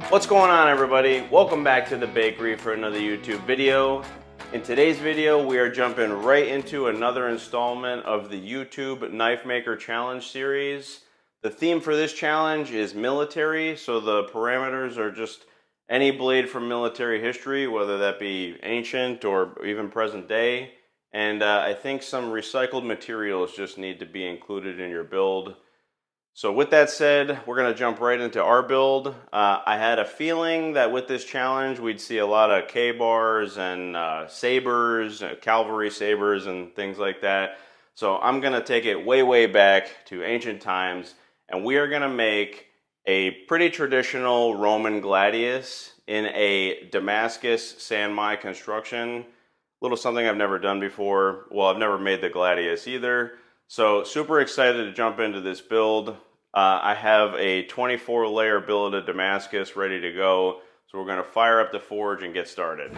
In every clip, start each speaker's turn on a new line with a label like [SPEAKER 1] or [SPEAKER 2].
[SPEAKER 1] What's going on, everybody? Welcome back to the bakery for another YouTube video. In today's video, we are jumping right into another installment of the YouTube Knife Maker Challenge series. The theme for this challenge is military, so the parameters are just any blade from military history, whether that be ancient or even present day. And I think some recycled materials just need to be included in your build. So with that said, we're going to jump right into our build. I had a feeling that with this challenge we'd see a lot of K-bars and sabers, cavalry sabers and things like that. So I'm going to take it way back to ancient times, and we are going to make a pretty traditional Roman Gladius in a Damascus sandmine construction. A little something I've never done before. Well, I've never made the Gladius either. So super excited to jump into this build. I have a 24-layer billet of Damascus ready to go, so we're going to fire up the forge and get started.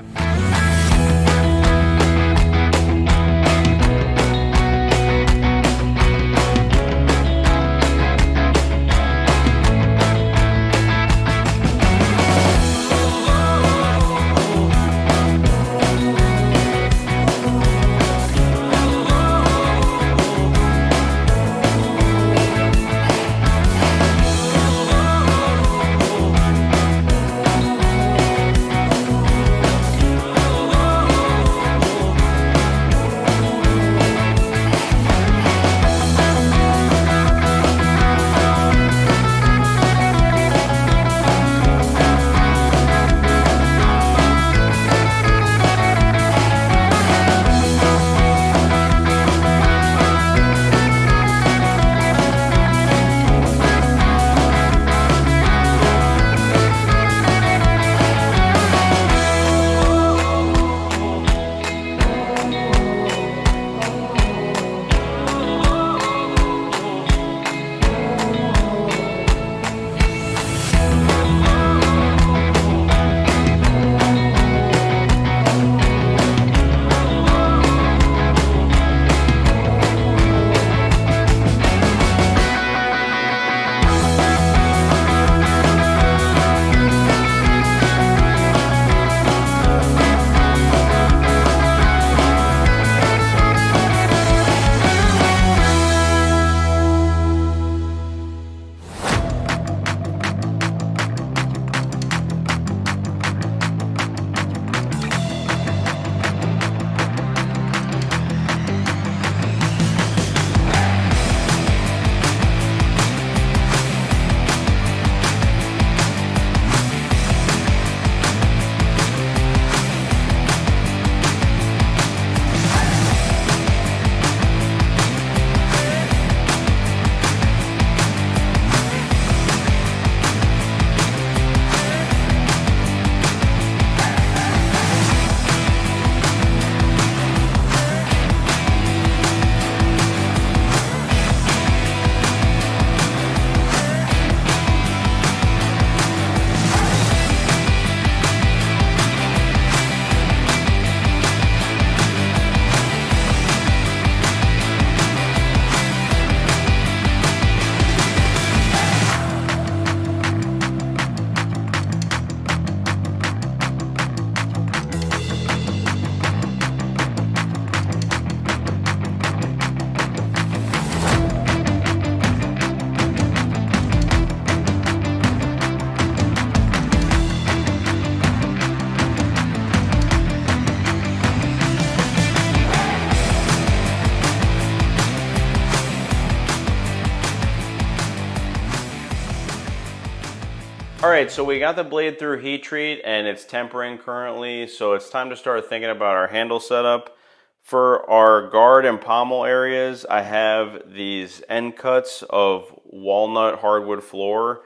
[SPEAKER 1] Alright, so we got the blade through heat treat and it's tempering currently, so it's time to start thinking about our handle setup. For our guard and pommel areas, I have these end cuts of walnut hardwood floor,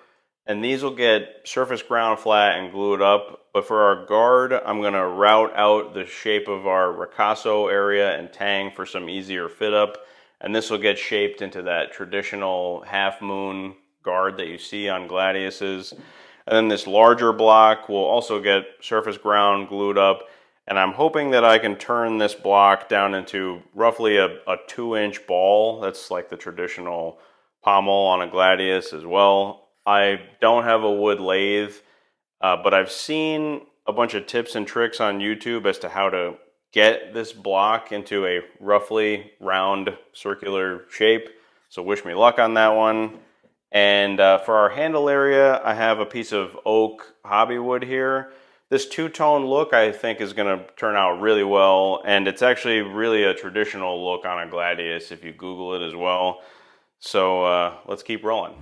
[SPEAKER 1] and these will get surface ground flat and glued up. But for our guard, I'm going to route out the shape of our ricasso area and tang for some easier fit up, and this will get shaped into that traditional half moon guard that you see on Gladiuses. And then this larger block will also get surface ground glued up, and I'm hoping that I can turn this block down into roughly a 2-inch ball. That's like the traditional pommel on a Gladius as well. I don't have a wood lathe, but I've seen a bunch of tips and tricks on YouTube as to how to get this block into a roughly round circular shape. So wish me luck on that one. And for our handle area, I have a piece of oak hobby wood here. This two-tone look I think is going to turn out really well, and it's actually really a traditional look on a Gladius if you Google it as well. So let's keep rolling.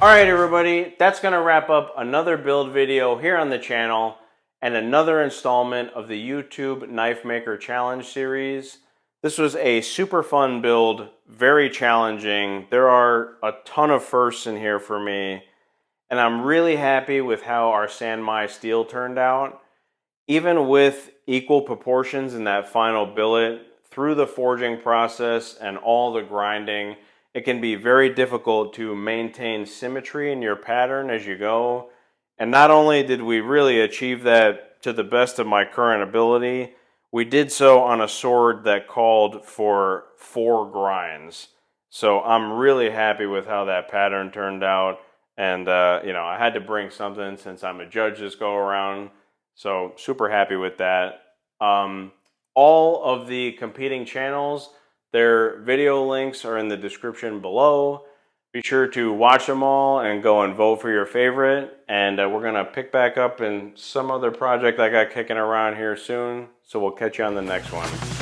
[SPEAKER 1] Alright everybody, that's going to wrap up another build video here on the channel and another installment of the YouTube Knife Maker Challenge series. This was a super fun build, very challenging. There are a ton of firsts in here for me, and I'm really happy with how our Sanmai steel turned out. Even with equal proportions in that final billet, through the forging process and all the grinding, it can be very difficult to maintain symmetry in your pattern as you go. And not only did we really achieve that to the best of my current ability, we did so on a sword that called for 4 grinds. So I'm really happy with how that pattern turned out. And you know, I had to bring something since I'm a judge this go around. So super happy with that. All of the competing channels, their video links are in the description below. Be sure to watch them all and go and vote for your favorite. And we're going to pick back up in some other project I got kicking around here soon. So we'll catch you on the next one.